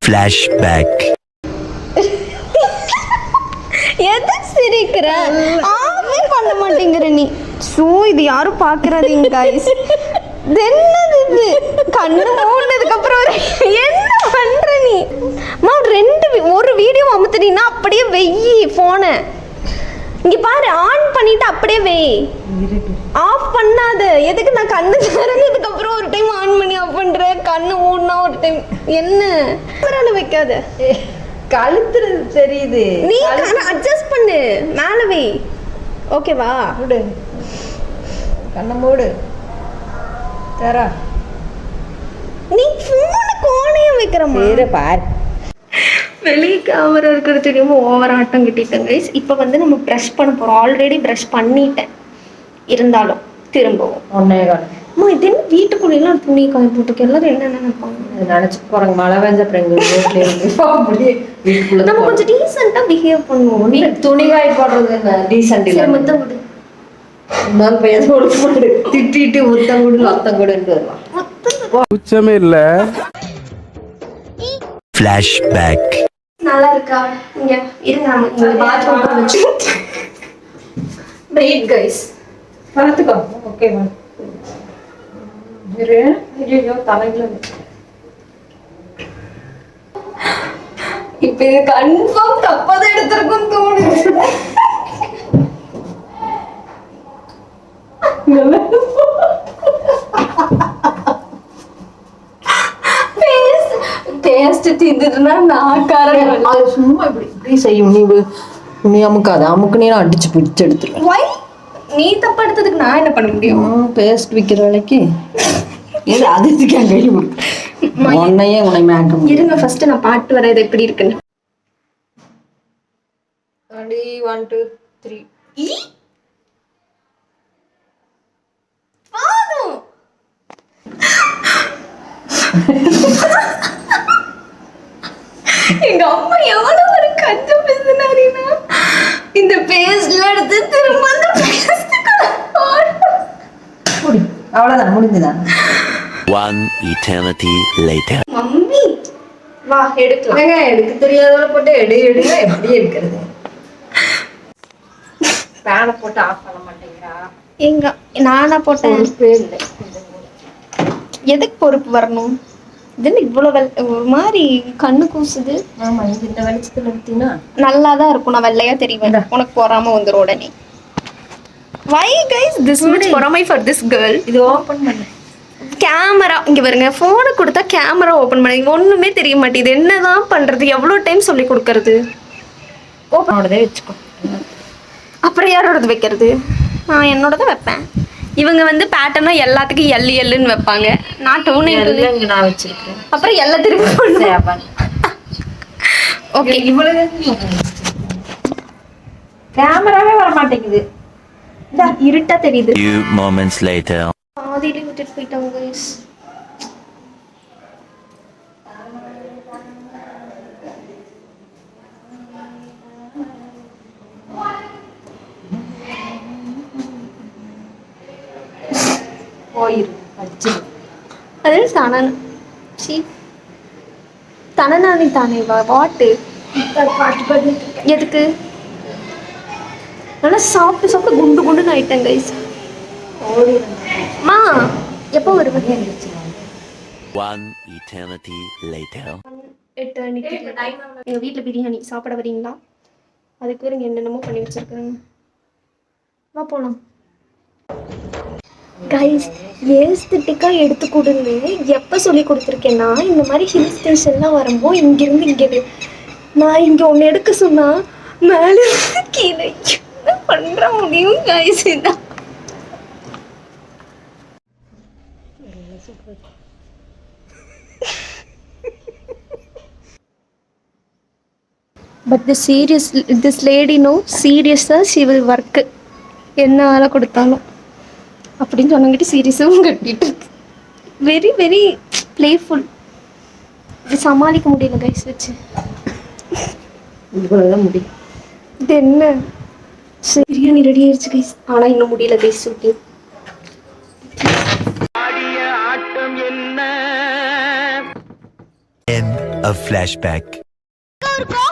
Flashback. எது சிரிக்கிற? ஆவே பண்ண மாட்டேங்கிற நீ. சோ இது யாரும் பாக்குறாதீங்க गाइस. என்னது இது? கண்ணு மூடுனதுக்கு அப்புறம் என்ன பண்ற நீ? மா ஒரு வீடியோ அமுத்துனீனா அப்படியே வெயி போனை. இங்க பாரு, ஆன் பண்ணிட்டு அப்படியே வெய். ஆஃப் பண்ணாத. எதுக்கு நான் கண்ணு திறந்ததுக்கு அப்புறம் ஒரு டைம் ஆன் பண்ணி ஆஃப் பண்ற, கண்ணு மூடுனா ஒரு டைம். என்ன கேமரால வைக்காத. கழுத்துறது தெரியுது. நீ கண்ண அட்ஜஸ்ட் பண்ணு, மேல வை. ஓகேவா? மூடு, கண்ணை மூடு. தரா நீ போன் கோணைய வைக்கிறமா? வேற பார். வெளியே கேமரா இருக்கிறது தெரியுமா? ஓவர் ஆட்டம் கிட்டிட்டேன் கைஸ். இப்போ வந்து நம்ம ப்ரஷ் பண்ண போகிறோம். ஆல்ரெடி ப்ரஷ் பண்ணிட்டேன், இருந்தாலும் திரும்பவும் ஒன்னே காலம். அம்மா இது என்ன வீட்டுக்குள்ளேலாம் துணி காய போட்டுருக்கு? எல்லாரும் என்ன நினைப்பாங்க? நினச்சி போகிறாங்க மழை பெஞ்ச அப்புறம் அப்படியே வீட்டுக்குள்ள நம்ம கொஞ்சம் டீசெண்டாக பிஹேவ் பண்ணுவோம். நீ துணி காய போடுறது என்ன டீசென்ட் இல்லை? முத்தம் கொடு. திட்டிட்டு முத்தம் கொடு அத்தம் கொடுன்னு வருவான். உச்சமே இல்ல. Flashback. நல்லா இருக்கா? இங்க இருங்க, நம்ம இந்த பாத்ரூம் வச்சு வெயிட் கைஸ். பார்த்துக்கோ. Okay ma'am. ஐயோ தலையில இப்ப இது கன்ஃபார்ம் தப்பாதான் எடுத்திருக்கும் தோணுது. பேஸ்ட் தீந்துட்டுனா நான் காரணம். அது சும்மா இப்படி இப்படி செய்யும். நீ அமுக்காத. அமுக்கு நீ அடிச்சு பிடிச்சு எடுத்துருவேன். Why? நீ தப்பா எடுத்ததுக்கு நான் என்ன பண்ண முடியும்? பேஸ்ட் விற்கிற வேலைக்கு ஏது அது இதுக்கு கை கொடுக்கும். உன்னையே உன்னை மேட்டும். இருங்க ஃபர்ஸ்ட் நான் பாட்டு வர இது எப்படி இருக்குன்னு. 1 2 3 ஆகும். எங்க அம்மா எவ்வளவு ஒரு கஞ்ச பேசினாரினா இந்த பேஸ்ட்ல எடுத்து திரும்ப அந்த அவ்வளவுதான், முடிஞ்சுதான். One eternity later. மம்மி வா எடுக்கலாம். எடுக்க தெரியாதவளை போட்டு எடுங்க. எப்படி எடுக்கிறது? பேனை போட்டு ஆஃப் பண்ண மாட்டேங்கிறா. எங்க நானா போட்டேன்? எதுக்கு பொறுப்பு வரணும்? இதுன்னு இவ்வளவு ஒரு மாதிரி கண்ணு கூசுது. ஆமா, இந்த வெளிச்சத்துல எடுத்தீங்கன்னா நல்லாதான் இருக்கும். நான் வெள்ளையா தெரிவேன், உனக்கு பொறாம வந்துடும் உடனே. Why guys this much பொறாமை for this girl? இது ஓபன் பண்ணு. கேமரா இங்க பாருங்க. போனை கொடுத்தா கேமரா ஓபன் பண்ணி ஒண்ணுமே தெரிய மாட்டேங்குது. என்னதான் பண்றது? எவ்வளவு டைம் சொல்லி கொடுக்கறது? ஓபனோடதே வச்சுக்கோ. அப்புறம் யாரோடது வைக்கிறது? நான் என்னோடதான் வைப்பேன். இவங்க வந்து பேட்டர்னா எல்லாத்துக்கும் எல்லுன்னு வைப்பாங்க. நான் நான் வச்சிருக்கேன். அப்புறம் எல்லாம் திருப்பி ஓகே. இவ்வளவு கேமராவே வர மாட்டேங்குது. இருட்டா தெரியுது. Few moments later. பாதியிலே விட்டுட்டு போயிட்டாங்க guys. போயிரு வச்சு அது தனநானி தானே வாட்டு பாட்டு பாட்டு எதுக்கு? நல்லா சாப்பிட்டு குண்டுன்னு ஆயிட்டேன் கைஸ். மா எப்போ வருவாங்க? One eternity later. எங்க வீட்டுல பிரியாணி சாப்பிட வரீங்களா? அதுக்கு வேற என்னென்னமோ பண்ணி வச்சிருக்காங்க. வா போலாம் கைஸ். ஏஸ்தட்டிக்கா எடுத்து கொடுங்க. எப்போ சொல்லி கொடுத்துருக்கேன்னா இந்த மாதிரி ஹில் ஸ்டேஷன்லாம் வரும்போது இங்கிருந்து இங்கே நான் இங்கே ஒன்று எடுக்க சொன்னா மேலே கீழே என்ன பண்ணுற முடியும் கைஸ்? இதான் பட் திஸ் லேடி நோ சீரியஸாக ஷி வில் ஒர்க்கு. என்ன வேலை கொடுத்தாலும் அப்படின்னு சொன்னங்கிட்டு சீரியஸாகவும் கட்டிட்டு வெரி வெரி பிளேஃபுல். இது சமாளிக்க முடியல கைஸ் வச்சு. இவ்வளோதான் முடியும். இது என்ன? பிரியாணி ரெடி ஆயிடுச்சு கைஸ். ஆனால் இன்னும் முடியல கைஸ் ஷூட்டிங். ஆட்டம் என்ன? A flashback. ஒரு